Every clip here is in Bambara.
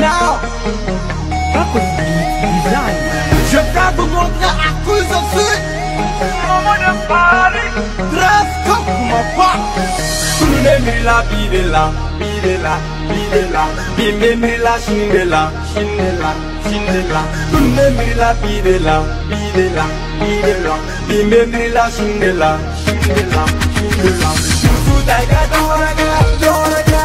Now, je vais vous montrer à quoi je suis. Maman de Paris, dresse comme mon papa. Tout le monde est là, bidela, bidela, bidela, bimemela, chindela, chindela, chindela. Tout le monde est là, bidela, bidela, bidela, bimemela, chindela, chindela, chindela. Tout daïga doraga, doraga.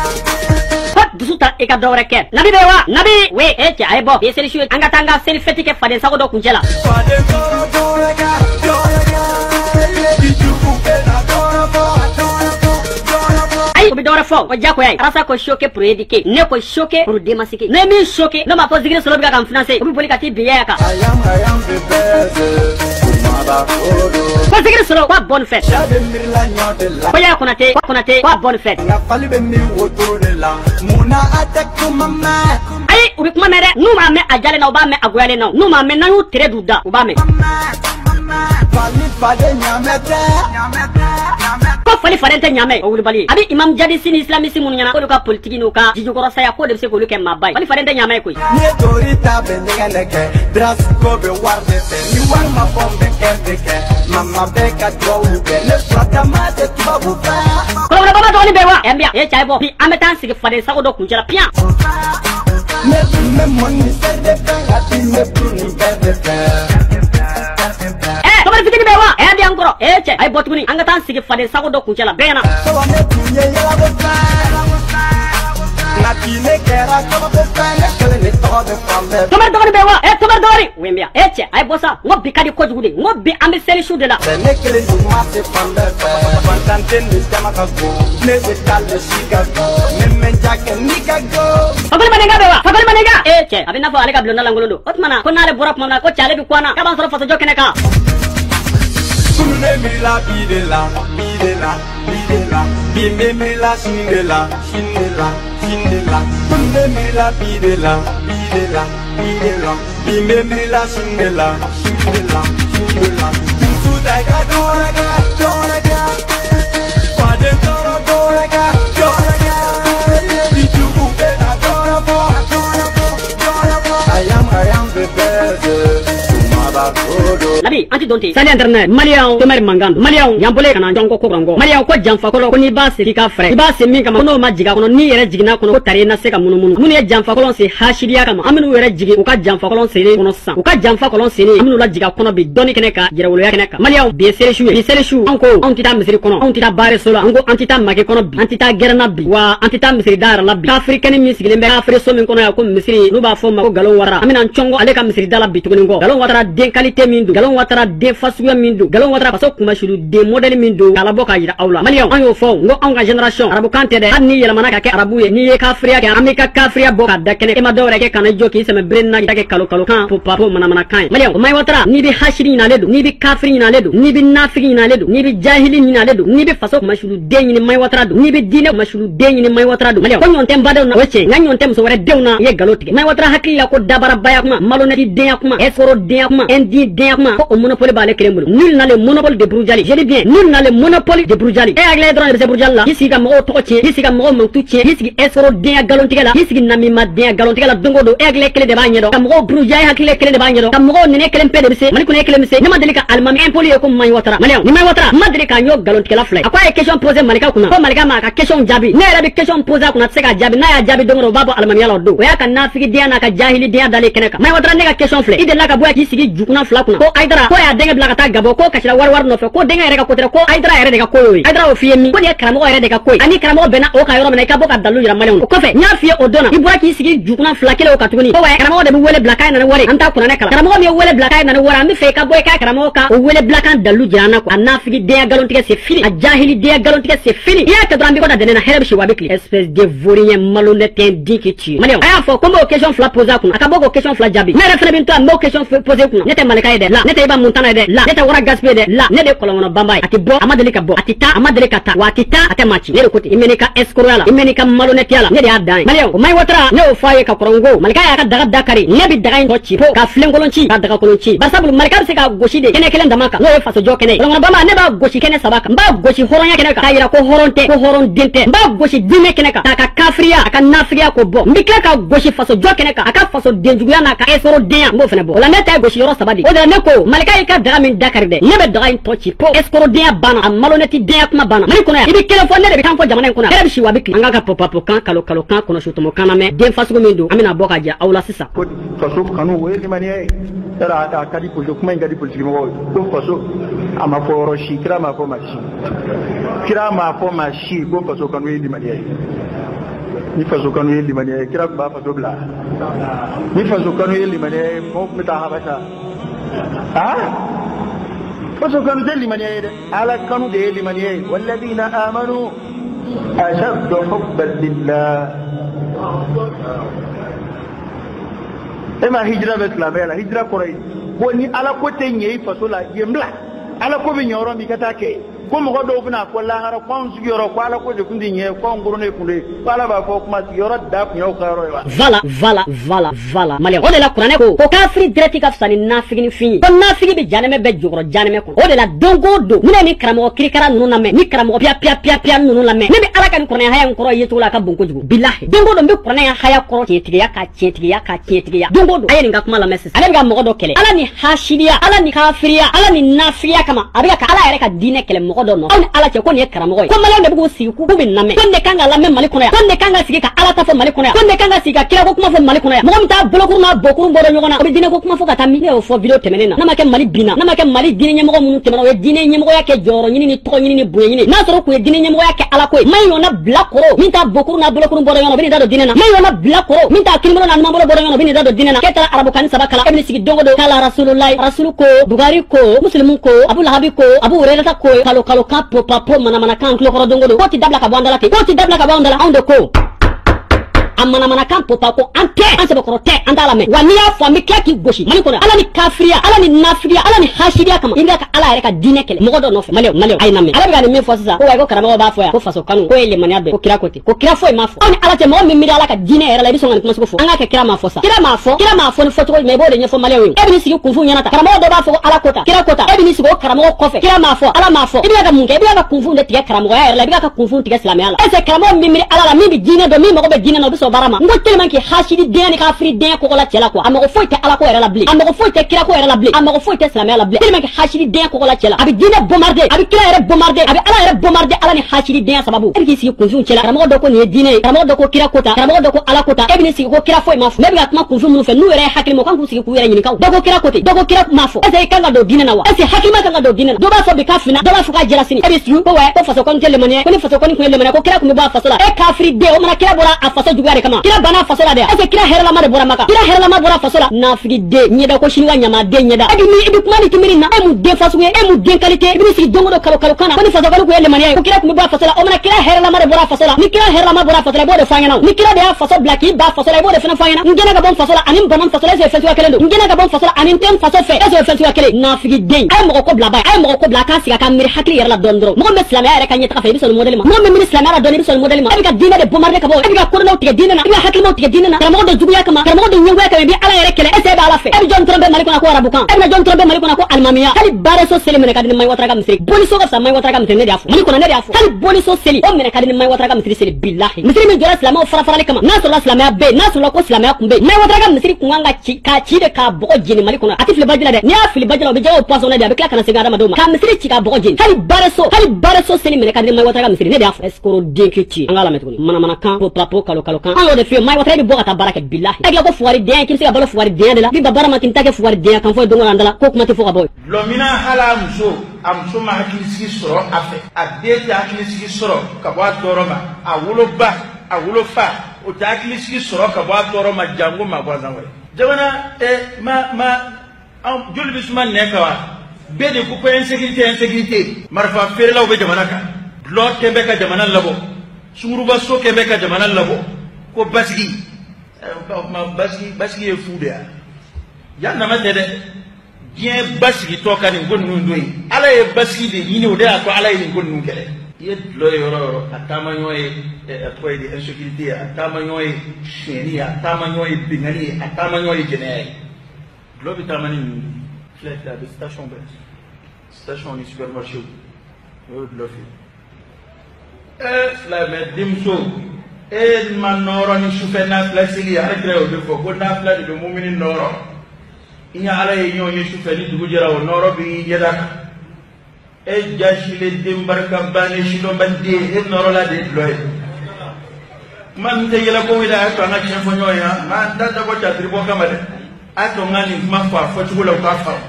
Dusuta eka dawra ket nabi bewa nabi we ece ay bo ye seli shu anga tanga seli feti ke fade sago do kunjela fade doro doraga doraga di juku bela dorabo dorabo ay obi dawra fo o jako yai rasa ko choquer pour éduquer ne ko choquer pour démasquer ne mi choquer no ma posigre solo biga kam financer obi polikati biya ka ayam the best ko sigre solo kwa bonne fête jabe mirla nyodela ko ya konate kwa bonne fête na fali be mi wotodela muna ataku mama ay obi kuma mere nu ma me ajale na oba me agoyale na nu ma me na nu tere duda oba me fali fade nyamete ko fali farente nyame o wulbali abi imam jadi sin islamisi munu nyana ko ka politique no ka jiju ko saya ko de se ko luke mabay fali farente nyame ko ni dorita benga leke dras ko be warde te ni war ma bombe kende mama beka do ube le frata mate tubabu fa ko wala baba do ni bewa embia e chai bo bi ametan sigi fade sago do kunjala pian me moni se de benga ti me bruni bede Tomar fitini bewa embia ankoro che ay botuni anga tan sigi fade sago do kunjala bena so me kunye yala bota na kine kera ko be fane kele ni to de fambe tomar do ni bewa tomar do ri wembia che ay bosa ngobi kadi ko jugude ngobi ambe seli shu de la ne kele ni ma se fambe bantante ni sama ka go ne be talle Chicago ne menja ke ni ka go fagol manega bewa fagol manega che abina fa ale ka blona langolo otmana ko nale bora mama ko chale bi kwana ka ban soro faso jokene ka Kune mila bidela, bidela, bidela, bimemela shindela, shindela, shindela. Kune mila bidela, bidela, bidela, bimemela shindela, shindela, shindela. Tutu daga doraga, doraga, fade doro doraga, doraga. Bijuku bela dorabo, dorabo, dorabo. I am the best. Nabi anti donte sali internet malian to mer mangando malian yambole kana jongo ko rongo malian ko janfa ko ni ba se ka fre ba se min kama no majiga kono ni yere jigina kono ko tare na se ka munu ye janfa ko se hashidiya kama aminu yere jigi o ka janfa ko se kono san o ka janfa ko se ni aminu la jiga kono bi doni kene ka jere wolo ya kene ka malian bi sere shu anko anti ta misiri kono anti ta bare solo anko anti ta make kono bi anti ta gerna bi wa anti ta misiri dara la bi africaine misiri lembe afre so min kono ya ko misiri no ba fo ma ko galon wara amina chongo ale ka misiri dala bi tugoni ngo galon wara den qualité min do galon watara de fasuya min do galon watara paso kuma shiru de model min do kala boka yira awla maliyan an yo fo ngo an ga generation arabu kante de hanni yela manaka ke arabu ye ni ye kafriya ke amika kafriya boka da kene e ma dawre ke kana joki seme brenna ke kalo kan po mana kan maliyan mai watara ni bi hashiri na ledo ni bi kafri na ledo ni bi nafiki na ledo ni bi jahili na ledo ni bi faso kuma shiru de ni mai watara do ni bi dine kuma shiru de ni mai watara do maliyan ko nyon tem badaw na wace nyon tem so wara dewna ye galoti mai watara hakilla ko dabara baya kuma malonati de kuma esoro de kuma endi de kuma ko monopole ba le kelembul nul na le monopole de Brujali je dis bien nul na le monopole de Brujali e agle dron de Brujali la ici ga mo to ci ici ga mo tu ci ici esoro de galontiga la ici nami ma de galontiga la dongo do agle kele de ba nyedo kam mo Brujali hakile kele de ba nyedo kam mo ne kele pede bise man ko ne kele mise ne madalika almami impoli ko may watara malion ni may watara madalika nyo galontiga la flay akwa e question poser malika kuna ko malika ma ka question jabi ne ra bi question poser kuna sega jabi na ya jabi dongo babo almami la do ya kan nafiki de na ka jahili de dale keneka may watara ne ka question flay ide la ka boya ki sigi jukuna fla kuna ko aidara ko ya denga blaga ta gabo ko kashira war no fe ko denga yere ka kotere ko aidara yere de ka koyi aidara o fiye mi ko de karamo yere de ka koyi ani karamo bena o ka yoro mena ka boka dalu yira malion ko fe nya fiye o dona ibura ki sigi jukuna fla kele o ka tuguni ko wa karamo de bu wele blaka na wore anta kuna ne kala karamo mi wele blaka na wore ambi fe ka boy ka karamo ka o wele blaka dalu jana ko anafigi de galon tike c'est fini a jahili de galon tike c'est fini ya ka drambi ko da dena herbe shi wabikli espèce de vaurien malhonnête indique tu malion aya fo ko mo question fla posa kuna akabo ko question fla jabi mere fele binto mo question poser kuna nete malika de la ne tɛ ba muntana de la ne tɛ wara gaspe de la ne de kolongono bamba ati bo amadeli ka bo ati ta amadeli ka ta wa ati ta ate machi ne ko imeni ka escroya la imeni ka malhonnête la ne de a dan malion o mai watra ne o faye ka korongo malika ya ka daga dakari ne bi daga in ci po ka flen kolonci ka daga kolonci basabul malika se ka goshi de kene kelen damaka no e faso jo kene kolongono bamba ne ba goshi kene sabaka mba goshi horonya kene ka yira ko horonte ko horon dente mba goshi dime kene ka ka kafriya aka nafriya ko bo mbikla ka goshi faso jo kene ka aka faso denjuguya na ka esoro denya mo fene bo wala ne tay goshi yoro sabadi o de ne ko malika ka daga min dakari de ne be daga in ci po escoro denya bana am malhonnête denya kuma bana mali kono ya ibi kele fo ne de bi kan fo jamana kono ya bi shi wa bikli anga ka popapo kan kalo kan kono shutomo kana me den faso min do amina boka ja awla sisa ko faso kanu we ni mani era ta kadi ko kuma ngadi politique mo ko faso ama fo roshi kira ma fo mashi ko faso kanu we ni mani ni faso kanu we ni mani kira ba faso bla ni faso kanu we ni mani mo meta habata faso kanu de limani ala kanu de limani walladina amanu ashaddu hubban lillah ema hijra betlamela hijra koray boni ala ko tenye faso la yemla ala ko bi nyoro mi kata ke ko mo do buna ko la hara ko on sigoro ko ala ko de kundi nye ko ngoro ne kunde ala ba ko kuma sigoro da ku yo karo vala mali o de la qur'ane ko kafiri direct ka fsani nafigi fi ko nafigi be janeme be jogoro janeme ko o de la dongo do mine ni karamo kirikara nunu na me ni karamo pia nunu la me ne be ala kan qur'ane haya ngoro yeto la ka bonko jugo billahi dongo do be qur'ane haya koro tigiya ka dongo do ayi nga kuma la message ale ga mo do kele ala ni hashidiya ala ni kafiriya ala ni nafiya kama abiga ka ala yare ka dine kele mo do no on ala ce ko ne karamo ko mala ne bugo si ku bin na me ko ne kanga la me mali kono ya ko ne kanga sigi ka ala ta fo mali kono ya ko ne kanga sigi ka kira ko kuma fo mali kono ya mo mta blokuru na bokuru bodo nyogona o dine ko kuma fo ka tammi ne o fo video temenena na make mali bina na make mali dine nyemo ko munu temena o dine nyemo ya ke joro nyini ni to nyini ni buye nyini na soro ko dine nyemo ya ke ala ko may yo na blakoro minta bokuru na blokuru bodo nyogona bini da do dine na may yo na blakoro minta kilimo na mambo bodo nyogona bini da do dine na ketara arabu kan sabakala ibn sigi dongo do kala rasulullah rasuluko bugari ko muslimun ko abu lahabi ko abu hurairah ko kalo kapo papo mana kan klo koro dongo do ko ti dabla ka bandala on de ko amana kan popa ko ante anse bokoro te andala me waniya fami klaki goshi mali kono ala ni kafriya ala ni nafriya ala ni hashidiya kama inga ka ala reka dine kele mo do no fe maleo ay namme ala ga ni me fosa ko way ko karama ba fo ya ko faso kanu ko ele maniabe ko kira kote ko kira fo ma fo on ala te mo mi ala ka dine era la biso ngani kuma fo anga ka kira ma fo ni foto ko me bo de nyefo maleo e bi sigi kunfu nyana ta karama do ba fo ala kota kira kota e bi sigi ko karama ko fe kira ma fo ala ma fo ibi ga munge ibi ga kunfu de tiga karama ya era la ibi ga kunfu tiga islamia ala ese karama mi ala la mi bi dine do mi mo ko be dine no biso barama ngo telman ki hashidi den ka afri den ko la cela ko amako foite ala ko era la bli amako foite kira ko era la bli amako foite islamia la bli telman ki hashidi den ko la cela abi dine bombarder abi kira era bombarder abi ala era bombarder ala ni hashidi den sababu e bi si kunfu cela amako do ko ni dine amako do ko kira kota amako do ko ala kota e bi si ko kira foi mafu ne bi atma kunfu mun fe nu era hakili mo kan ku si ku era nyini kaw do ko kira kote do ko kira mafu e se kanga do dine na wa e se hakima kanga do dine na do ba so bi kafina do ba fu ka jela sini e bi si ko wa ko faso kon tele mane ko ni faso kon ko le mane ko kira ku mi ba faso la e kafri de o mana kira bola a faso jugare kama kira bana fasola de ese kira herla ma de bora maka kira herla ma bora fasola na figi de nyeda ko shinwa nyama de nyeda adi mi ibi kuma ni timiri na e mu de fasu e mu de qualité ibi si dongo do kalo kana ko ni faso ko ele mania ko kira ku ba fasola o mana kira herla ma de bora fasola ni kira herla ma bora fasola bo de fanya na ni kira de faso blaki ba fasola bo de fana fanya na ngena ga bon fasola anim banan fasola ese fentu akele ndo ngena ga bon fasola anim tem faso fe ese fentu akele na figi de ay mo ko bla ba ay mo ko bla ka siga ka mir hakli yerla dondro mo me islam ya reka nyeta ka fe bi sol model ma mo me mir islam ya do ni bi sol model ma abi ka dina de bombarde ka bo abi ka korno tige dina na abi hakli mo tige dina na karamo do juguya kama karamo do nyengwa kama bi ala yere kele ese ba ala fe abi jon trombe maliko na ko arabu kan abi jon trombe maliko na ko almamiya kali bare so seli mene kadini may watra ga misri boli so ga sa may watra ga misri ne dia fu maliko na ne dia fu kali boli so seli o mene kadini may watra ga misri seli billahi misri mi jora islam o fara fara kama nasu la islam ya be nasu la ko islam ya kumbe may watra ga misri kunanga ci de ka bogo jini maliko na ati fili bajila de ni a fili bajila be jawo poisson ne dia be kala kana sigara madoma ka misri ci ka bogo jini kali bare so seli mene kadini may watra ga misri ne dia fu escoro denkiti angala metuni mana kan po papo kalo kan alo de fi may watra bi boga ta baraka billahi agla ko fuari den kimse ga balo fuari den de la bi babara matin take fuari den kan fo dongo andala ko kuma te fo ga boy lomina hala amso ma hakilisi soro afe adete hakilisi soro ka bo atoroma awulo fa o ta hakilisi soro ka bo atoroma jango ma bwazanwe jabana joli bisman ne kawa be de ko insécurité marfa ferla o be jamana ka lot kembe ka jamana labo suruba so kembe ka jamana labo ko basgi e fude ya na mate de diɲɛ basigitɔ ka nin ko ninnu don ye ala ye basigi de ɲini o de y'a to ala ye nin ko ninnu kɛlɛ i ye dulɔ ye yɔrɔ yɔrɔ a taama ɲɔgɔn ye a tɔgɔ ye insécurité ye a taama ɲɔgɔn ye suɲɛni ye a taama ɲɔgɔn ye bengani ye a taama ɲɔgɔn ye jɛnɛya ye dulɔ bɛ taama ni ninnu filɛ a bɛ station bɛɛ station ni supermarché o y'o dulɔ fɛ silamɛ denmuso ma nɔrɔ ni sufɛ nafila seli ale kira y'o de fɔ ko nafila de bɛ mumini nɔrɔ i ni ala ye ɲɔgɔn ye sufɛ ni dugu jɛra o nɔrɔ b'i ɲɛda kan jasilen den barikaba ni sidɔnbanden nɔrɔ la de dulɔ ye kuma min tɛ yɛlɛko ye dɛ a y'a to an ka tiɲɛ fɔ ɲɔgɔn ye nka n da dabɔ catiri bɔ kama dɛ a y'a to n ka nin kuma fɔ a fɔcogo la u k'a fara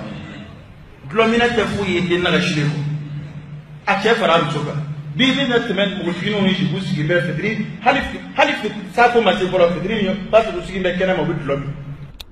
dulɔminɛ tɛ foyi ye den na ka silen kɔ a cɛ fara a muso kan bibi na tɛmɛ npogotigininw ni sigiw sigi bɛ fitiri hali saako ma se fɔlɔ fitiri min b'a sɔrɔ u sigi bɛ kɛnɛ ma u bɛ dulɔ min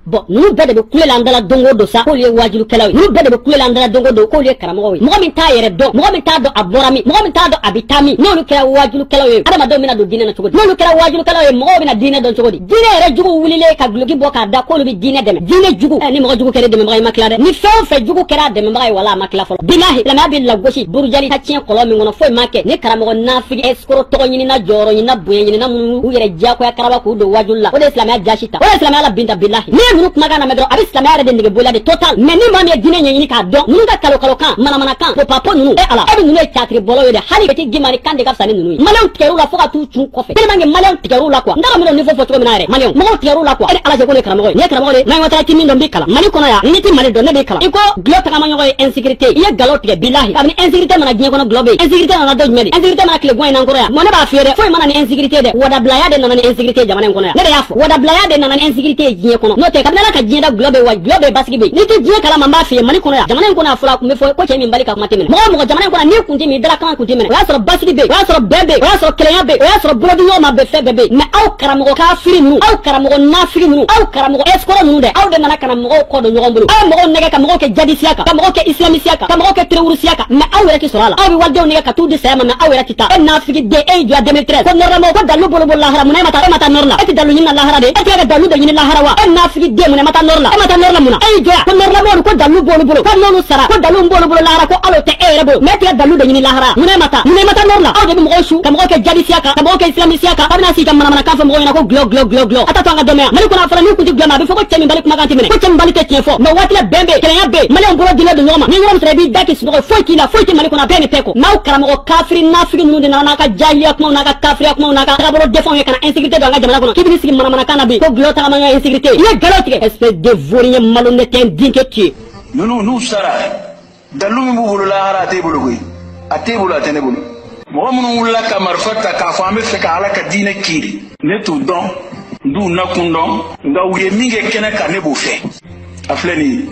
bon ninnu bɛɛ de bɛ kulela an dala don o don sa k'olu ye wajulukɛlaw ye ninnu bɛɛ de bɛ kulela an dala don o don k'olu ye karamɔgɔw ye mɔgɔ min t'a yɛrɛ dɔn mɔgɔ min t'a dɔn a bɔra min mɔgɔ min t'a dɔn a bɛ taa min n'olu kɛra wajulukɛlaw ye adamadenw bɛna don diinɛ na cogo di n'olu kɛra wajulukɛlaw ye mɔgɔw bɛna diinɛ dɔn cogo di diinɛ yɛrɛ jugu wulilen ka duloki bɔ k'a da k'olu bɛ diinɛ dɛmɛ diinɛ jugu ni mɔgɔ jugu kɛra dɛmɛbaga ye ma tila dɛ ni fɛn o fɛn jugu kɛra a dɛmɛbaga ye wala a ma tila fɔlɔ bilahi silamɛya bɛ lagosi burujali ka tiɲɛ kɔlɔn min kɔnɔ foyi ma kɛ ni karamɔgɔ nafigi escroc tɔgɔ ɲinina jɔyɔrɔ ɲinina bonya ɲinina minnu u yɛrɛ diyagoya karaba k'u don wajulu la o de ye silamɛya jasi ta o de ye silamɛya la binta bilahi ni ninnu kumakan na mɛn dɔrɔn a bɛ silamɛya yɛrɛ de nege bɔla de total mais ni maa min ye diinɛ ɲɛɲini k'a dɔn ninnu ka kalo kan manamana kan popapo ninnu ala e bɛ ninnu ye catiri bɔlɔ ye dɛ hali bɛti gimari kan de ka fisa ni ninnu ye maliyɛnw tigɛr'u la fo ka t'u cun kɔfɛ tellement que maliyɛnw tigɛr'u la quoi n t'a dɔn n bɛna niveau fɔ cogo min na yɛrɛ maliyɛnw mɔgɔw tigɛr'u la quoi e ni ala cɛ ko ne ye karamɔgɔ ye ne ye karamɔgɔ de n'an taara ti min dɔn n b'i kalan mali kɔnɔ yan ni ti mali dɔn ne b'i kalan i ko gulɔ tagama ɲɔgɔn ye insécurité i ye nkalon tigɛ bilahi kabini insécurité mana diɲɛ kɔnɔ gulɔ bɛ yen insécurité nana dɔ jumɛn de insécurité mana tile guwan in n'an kɔrɔ yan ne b'a f'i ye dɛ foyi mana ni insécurité dɛ wadabilaya de nana ni insécurité jamana in kɔnɔ yan ne de y'a fɔ wadabilaya de nana ni insécurité ye diɲɛ kɔnɔ n'o tɛ kabini ala ka diɲɛ da gulɔ bɛ wa gulɔ bɛ basigi bɛ ni tɛ diɲɛ kalama n b'a f'i ye mali kɔnɔ yan jamana in kɔnɔ a fɔra a kun bɛ fɔ ko cɛ min bali ka kuma tɛ minɛ mɔgɔ jamana in kɔnɔ n'i kun tɛ min dala kan kun tɛ minɛ o y'a sɔrɔ basigi bɛ yen o y'a sɔrɔ bɛn bɛ yen o y'a sɔrɔ kelenya bɛ yen o y'a sɔrɔ bolodiɲɔgɔn ma bɛn fɛn bɛɛ bɛ yen mais aw karamɔgɔ kafiri ninnu aw karamɔgɔ nafiri ninnu aw karamɔgɔ escroc ninnu dɛ aw de nana ka na mɔgɔw kɔ don ɲɔgɔn bolo aw ye mɔgɔw nɛgɛ ka mɔgɔw kɛ jadisiya kan ka mɔgɔw kɛ islamisiya kan ka mɔgɔw kɛ terrorisiya kan mais aw yɛrɛ tɛ sɔrɔ a la aw bɛ walidenw nɛgɛ ka t'u di saya ma mais aw yɛrɛ tɛ taa e nafigi den e y'i jɔ 2013 ko nɔrɔlamɔgɔ ko dalu bolo lahara mun na e ma taa nɔrɔ la e tɛ dalu ɲini na lahara de e tɛ ka dalu de ɲini lahara wa e nafigi den mun na e ma taa nɔrɔ la e ma taa nɔrɔ la mun na e y'i jɔ yan ko nɔrɔlamɔgɔ ko dalu bolo ko n'olu sara ko dalu bolo lahara ko alo tɛ e yɛrɛ bolo mais e tɛ ka dalu de ɲini lahara mun na e ma taa nɔrɔ la aw de bɛ mɔgɔw su ka mɔgɔw kɛ jadisiya kan ka mɔgɔw kɛ islamisiya kan aw bɛna sigi ka manamana kan fɔ mɔgɔw ɲɛna ko gulɔ a t'a to an ka dɔn yan mali kɔnɔ a fɔra n'u kun tɛ gulɔ ma a bɛ fɔ ko cɛ min bali kumakan tɛ minɛ ko cɛ min bali tɛ tiɲɛ fɔ mais waati la bɛn bɛ yen kelenya bɛ yen maliyɛnw bolo diinɛ don ɲɔgɔn ma ni ɲɔgɔn sɔrɔ i b'i da k'i sunɔgɔ foyi t'i la foyi tɛ mali kɔnɔ a bɛɛ ni tɛ kɔ n'aw karamɔgɔ kafiri nafigi ninnu de nana n'a ka jahiliya kumaw n'a ka kafiriya kumaw n'a ka tagabolo dɛfɛnw ye ka na insécurité don an ka jamana kɔnɔ k'i bɛ sigi manamana kan na bi ko gulɔ tagama ɲɔgɔn insécurité i ye nkalon tigɛ espèce de vaurien malhonnête dinkɛ tu n'u sara dalu min b'u bolo lahara a t'e bolo koyi a t'e bolo a tɛ ne bolo mɔgɔ minnu wulila ka marifa ta k'a fɔ an bɛ fɛ ka ala ka diinɛ kiiri ne t'u dɔn n t'u nakun dɔn nka u ye min kɛ kɛnɛ kan ne b'o fɛ a filɛ nin ye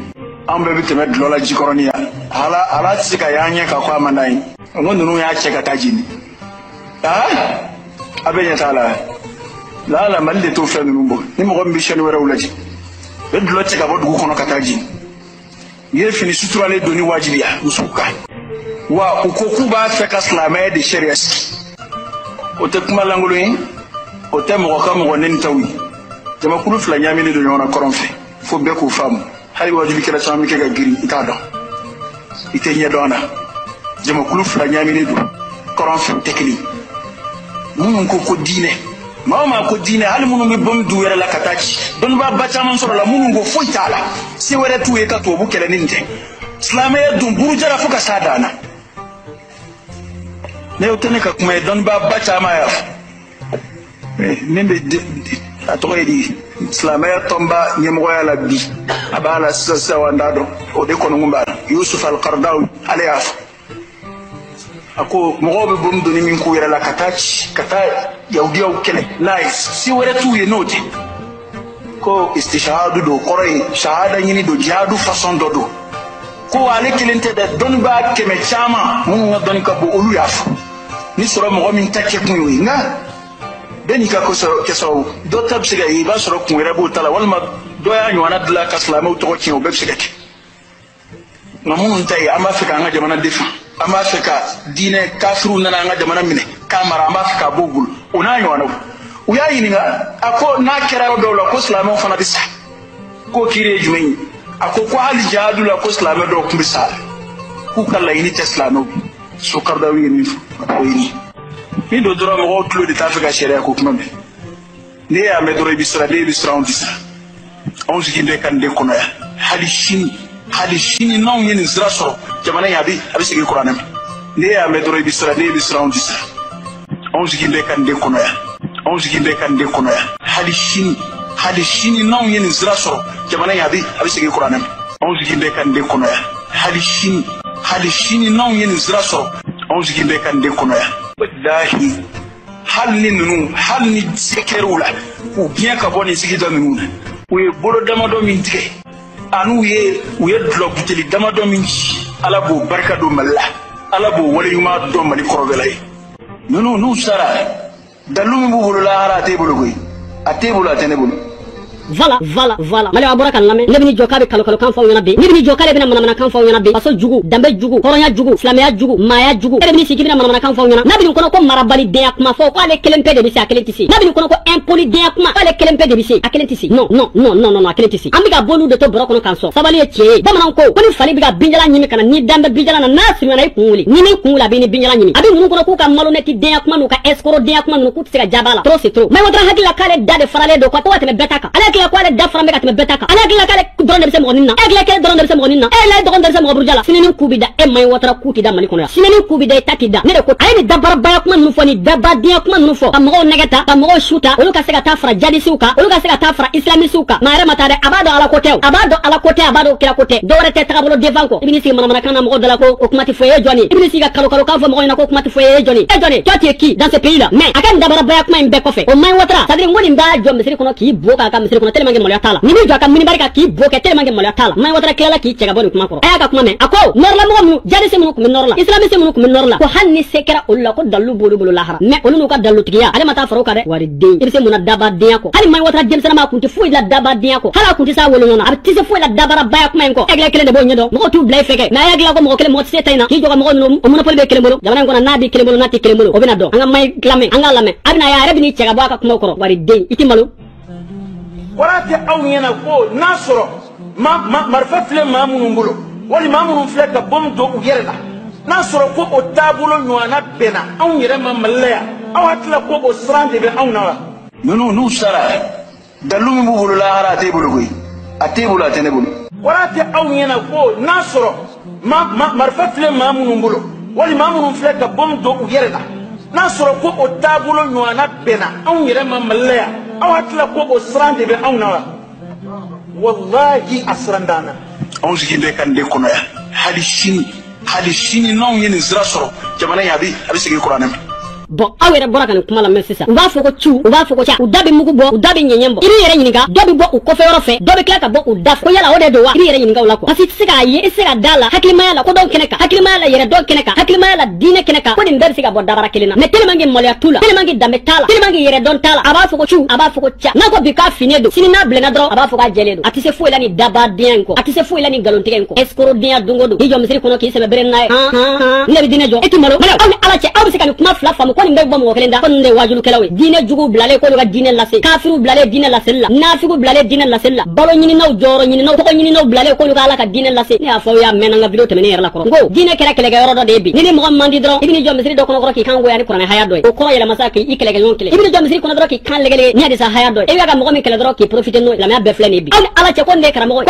an bɛɛ bɛ tɛmɛ dulɔ la jikɔrɔni yan ala tɛ se ka y'an ɲɛ ka ko a man d'a ye n ko ninnu y'a cɛ ka taa jeni a bɛ ɲɛ t'a la la mali de t'o fɛn ninnu bɔ ni mɔgɔ min bɛ sɛni wɛrɛw lajɛ bɛ dulɔ tigɛ ka bɔ dugu kɔnɔ ka taa jeni i ye fini suturalen don ni wajibiya musow kan wa u ko k'u b'a fɛ ka silamɛya de sariya sigi o tɛ kuma lankolon ye o tɛ mɔgɔ ka mɔgɔ neni taw ye jamakulu fila ɲaaminen don ɲɔgɔn na kɔrɔn fɛ fo bɛɛ k'o faamu hali wajibikɛla caman bɛ kɛ ka girin i t'a dɔn i tɛ ɲɛ dɔn a la jamakulu fila ɲaaminen don kɔrɔn fɛ o tɛ kelen minnu ko diinɛ maa o maa ko diinɛ hali minnu bɛ bɔn du wɛrɛ la ka taa ci dɔnnibaa ba caman sɔrɔ la minnu ko foyi t'a la se wɛrɛ t'u ye ka tubabu kɛlɛ ni nin tɛ silamɛya dun burujara fo ka s'a dan na ne y'o tɛ ne ka kuma ye dɔnnibaa ba caman y'a fɔ ne bɛ a tɔgɔ ye di silamɛya tɔnba ɲɛmɔgɔya la bi a b'a la sisan wa n t'a dɔn o de kɔni b'a la Yusuf al-Qaradawi ale y'a fɔ a ko mɔgɔw bɛ bom doni min k'u yɛrɛ la ka taa yahudiyaw kɛlɛ n'a ye si wɛrɛ t'u ye n'o tɛ ko istishahadu don kɔrɔ ye shahada ɲini don jihadu fasɔn dɔ don ko ale kelen tɛ dɛ dɔnnibaa kɛmɛ caman minnu ka dɔnni ka bon olu y'a fɔ ni sɔrɔ mɔgɔ min ta kɛ kun y'o ye nka bɛɛ n'i ka kɛsɔrɔ dɔ ta bɛ se ka ye i b'a sɔrɔ kun wɛrɛ b'o ta la walima dɔ y'a ɲɔgɔnna dilan ka silamɛw tɔgɔ tiɲɛ o bɛɛ bɛ se ka kɛ nka minnu ta ye an b'a fɛ k'an ka jamana defan an b'a fɛ ka diinɛ kafiriw nana an ka jamana minɛ k'a mara an b'a fɛ k'a bɔ u bolo o n'a ɲɔgɔnnaw u y'a ɲininka a ko n'a kɛra yɔrɔ dɔw la ko silamɛw fana bɛ sa k'o kiiri ye jumɛn ye Akoko hali jihadu la ko Islamé do ko misal ku kala ini Islamé so kardawi ni ko ni do doro mo tlo de tafika sharia ko kuma ne ya me doro bisra de bisra on disa on jinde kan de kono ya hali shini non yin zra so jamana ya bi abi sigi qur'an ne ya me doro bisra de bisra on disa on jinde kan de kono ya hali shini non yin zra so jamana ya bi abi sigi qur'an on jinde kan de kono ya hali shini non yin zra so on jinde kan de kono ya wallahi hal ni sekerula ou bien ka boni sigi do minuna we bolo dama do min tike anu ye drop teli dama do min ala bo barka do malla ala bo wala yuma do mali korobelay no sara dalu mi bulu la ara tebulu goy atebulu atenebulu Vala mali abura kan lame ne bini joka be kalo kan faw yana be ne bini joka le bina mana kan faw yana be faso jugu dambe jugu horonya jugu islamia jugu maya jugu ne bini sigi bina mana kan faw yana na bini kono ko marabali de akuma fo ko ale kelempe de bisi akele tisi na bini kono ko impoli de akuma ko ale kelempe de bisi akele tisi non akele tisi ambiga bolu de to boro kono kan so sabali e tie bamanan ko ni fali biga binjala nyimi kana ni dambe binjala na nasu na ikunguli ni kungula bini binjala nyimi abi mun kono ko ka malo neti de akuma no ka escoro de akuma no ku tsika jabala trop c'est trop may wadra hakila kale dade farale do ko to wateme betaka ya kwale dafra mega tme betaka ala gila kale doron de mo ninna e gila kale doron de mo ninna e lay doron de mo burjala sinini kubida e may watra kuti da mani kono ya sinini kubida takida ne de ko ay ni dabara baya kuma nu foni dabadiya kuma nu fo amro negata amro shuta olu ka sega tafra jadi suka olu ka sega tafra islami suka mare matare abado ala kote abado kila kote dore te tabolo devant ko ibini si mana kana mo dala ko okumati foye joni ibini si ga kalo ka fo mo ina ko okumati foye joni e joni toi qui dans ce pays là mais akan dabara baya kuma imbe ko fe o may watra sadri ngoni mba jom misiri kono ki boka ka misiri kono telemange molya tala ni mi jaka mini barika ki boke telemange molya tala may watra kala ki cega boni kuma ko aya ka kuma me ako norla mo jadi se mo ko norla islami se mo ko norla ko hanni sekera ulla ko dallu bolu lahara me olu ka dallu tigiya ale mata faro ka de wari de irse mo na daba de ko hali may watra dem sana ma kunti fu la daba de ko hala kunti sa wolo nona abti se fu la dabara baya kuma ko egle kele de bo nyedo mo tu blay feke na ya gila ko mo kele mo setayna ki joga mo no mo pole be kele mo jamana ngona nabi kele mo nati kele mo o bina do anga may klame anga lame abina ya rabini cega baka kuma ko wari de itimalu warate aw yana ko nasoro marfa fle mamunun bulo wali mamunun fle ka bom do u yerla nasoro ko o tabulo nywana bena aw yere mamallaya aw hatla ko o srande be aw nawa no sara dalu mi bulu la ara tebulu goy atebulu atenebulu warate aw yana ko nasoro marfa fle mamunun bulo wali mamunun fle ka bom do u yerla nasoro ko o tabulo nywana bena aw yere mamallaya aw hatla ko o srande be aw nawa wallahi asrandana on jinde kan de kono ya hali shini non yin zra soro jamana ya bi abi sigi qur'an bon awere bora kan kuma la mesisa uba foko chu uba foko cha udabi mugu bo udabi nyenyembo iri yere nyininga dobi bo ukofe orofe dobi klaka bo udaf ko yala ode do wa iri yere nyininga ulako asi siga ye isiga dala hakilima yala ko don keneka hakilima yala yere don keneka hakilima yala dine keneka ko din siga bo dabara kelina me telemangi molya tula telemangi dambe tala telemangi yere don tala aba foko chu aba foko cha nako bika finedo sinina blena dro aba foko ajeledo atise fu ila ni daba dienko atise fu ila ni galontigenko escoro dia dungodo hijo misiri kono ki sebe beren nay ne dine jo etimalo aw ala che aw sika ni kuma flafa ko ni mbego mo kelenda ko nde wajulu kelawe dine jugu blale ko ga dine lase kafiru blale dine lase la nafigu blale dine lase la balo nyini naw joro nyini naw ko nyini naw blale ko ga ala ka dine lase ni afa ya menanga video temene yera la ko ngo dine kala kala ga yoro de bi ni mo mandi dro ibini jom misiri do kono ko ki kango yani qur'an haya do ko yela masaki ikele ga yonkele ibini jom misiri kono dro ki kan legele ni ade sa haya do e ga mo mi kala dro ki profiter no la me be flene bi ala che ko nde karamo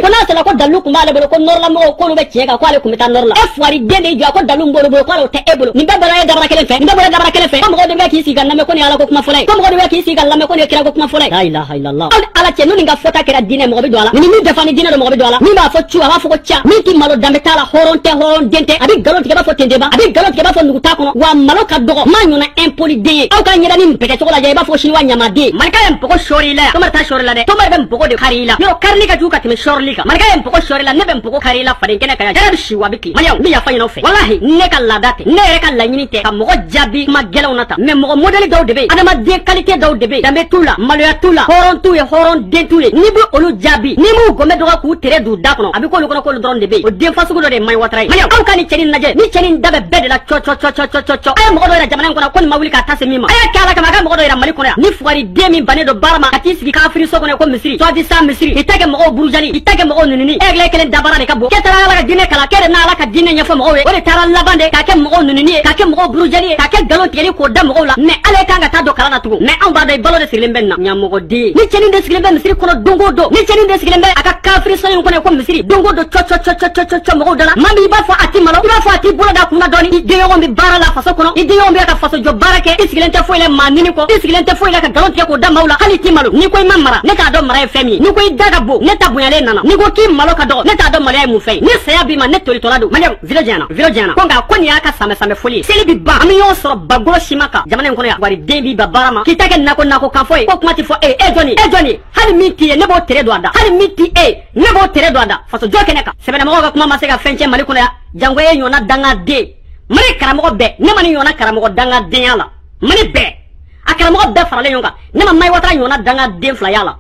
ko na sala ko dalu ko male ko norla mo ko no be chega ko ale ko meta norla e fwari dene jo ko dalu mbolo ko te ebolo ni be bara dabara kelen fe ni be bara dabara kelen fe ko de be ki siga na me ko ni ala ko kuma fulay ko de be ki siga na me ko ni kira ko kuma fulay la ilaha illallah ala che no ni ga fota kira dine mo be do ala ni defani dine do mo be do ala ni ba fo chu aba fo ko cha mi ki malo dambe tala horon dente abi galon ti ba fo tende ba abi galon ti ba fo ndugu ta kono wa malo ka dogo ma nyuna impoli de aw ka nyira ni mpeke to la je ba fo shini wa nyama de marka yam poko shori la to marta shori la de to mar be poko de khari la yo karni ka juka ti me shori ka marka yam poko shori la ne be poko khari la fadin kene ka jarab shi wa biki mariam bi ya fa nyino fe wallahi ne ka la date ne re ka la nyini te ka mo jabi ma gelaw nata me mo mɔgɔ modèle dɔw de bɛ yen adamaden qualité dɔw de bɛ yen danbe t'u la maloya t'u la hɔrɔn t'u ye hɔrɔn den t'u ye n'i bɛ olu jaabi n'i m'u gɔmɛ dɔgɔ k'u tere d'u da kɔnɔ a bɛ k'olu kɔnɔ k'olu dɔrɔn de bɛ yen o den fasugu dɔ de ye Mayi Watara ye Maliɲɛnw aw ka nin cɛnin lajɛ ni cɛnin da bɛ bɛɛ de la cɔ a ye mɔgɔ dɔ yɛrɛ jamana in kɔnɔ ko nin ma wuli k'a ta se min ma a y'a kɛ Ala kama a ka mɔgɔ dɔ yɛrɛ Mali kɔnɔ yan ni fugari den min bannen don baara ma ka t'i sigi kafiri so kɔnɔ ko misiri soi-disant misiri i tɛ kɛ mɔgɔw burujali i tɛ kɛ mɔgɔw nenini e hakili kelen dabara de ka bon k'e taara Ala ka diinɛ kalan k'e de n'a Ala ka diinɛ ɲɛfɔ mɔgɔw ye o de taara laban de k'a kɛ mɔgɔw nenini ye k'a kɛ mɔgɔw burujali ye k'a kɛ nkalon tigɛli k'o da mɔgɔw la mais Ala kan ka taa don kalan na tugun mais anw b'a dɔn i balo de sigilen bɛ nin na ɲamɔgɔden ni cɛnin de sigilen bɛ misiri kɔnɔ don o don ni cɛnin de sigilen bɛ a ka kafiri so in kɔnɔ ko misiri don o don cɔ mɔgɔw da la maa min i b'a fɔ a ti malo i b'a fɔ a t'i bolo da kunna dɔɔni i denɲɔgɔn bɛ baara la faso kɔnɔ i denɲɔgɔn bɛ ka faso jɔ baara kɛ i sigilen tɛ foyi la maa nini kɔ i sigilen tɛ foyi la ka nkalon tigɛ k'o da maaw la hali i ti malo n'i ko i ma mara ne t'a dɔn mara ye fɛn min ye n'i ko i da ka bon ne ta bonyalen nana n'i ko k'i malo ka dɔgɔ ne t'a dɔn maloya ye mun fɛn ye ni saya b'i ma ne tolitɔla don Maliɲɛnw video janyana ko nka ko nin y'a ka samɛ foli ye seli bi ban an bɛ ɲɔgɔn sɔrɔ bagolo sima kan jamana in kɔnɔ yan wari den b'i ba baara ma k'i ta kɛ nako kan fɔ ye ko kuma ti fɔ e jɔnni hali min t'i ye ne b'o tere don a da hali min t'i e ne b'o tere don a da faso jɔ kɛnɛ kan sɛbɛnamɔgɔw ka kuma ma se ka fɛn cɛ Mali kɔnɔ yan jango e ɲɔgɔnna dangaden Mali karamɔgɔ bɛɛ ne ma nin ɲɔgɔnna karamɔgɔ dangadenya la Mali bɛɛ a karamɔgɔ bɛɛ faralen ɲɔgɔn kan ne ma Mayi Watara ɲɔgɔnna dangaden fila y'a la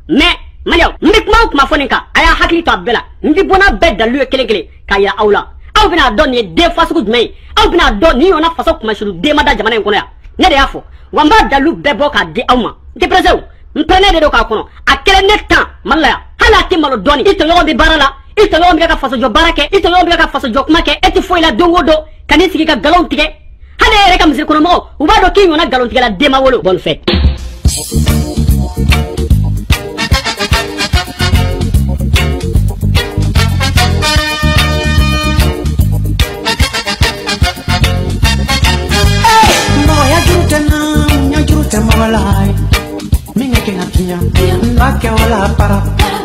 mais Maliɲɛnw n bɛ kuma o kuma fɔ nin kan a y'a hakili to a bɛɛ la n bɛ bɔ n'a bɛɛ dalilu ye kelen k'a yira aw la aw bɛna dɔn nin ye den fasugu jumɛn ye aw bɛna dɔn nin ɲɔgɔnna faso kumasilu den ma da jamana in kɔnɔ yan ne de y'a fɔ wa n b'a dalilu bɛɛ bɔ k'a di aw ma n tɛ pressé o n pɛrɛnnen de don k'a kɔnɔ a kɛlen ne tan Mali la yan hali a tɛ malo dɔɔni i tɔɲɔgɔn bɛ baara la i tɔɲɔgɔn bɛ ka faso jɔ baara kɛ i tɔɲɔgɔn bɛ ka faso jɔ kuma kɛ e tɛ foyi la don o don ka n'i sigi ka nkalon tigɛ hali e yɛrɛ ka misiri kɔnɔ mɔgɔw u b'a dɔn k'i ɲɔgɔnna nkalon tigɛla den ma wolo bonne fête. Minha que na tinha, na que ela para.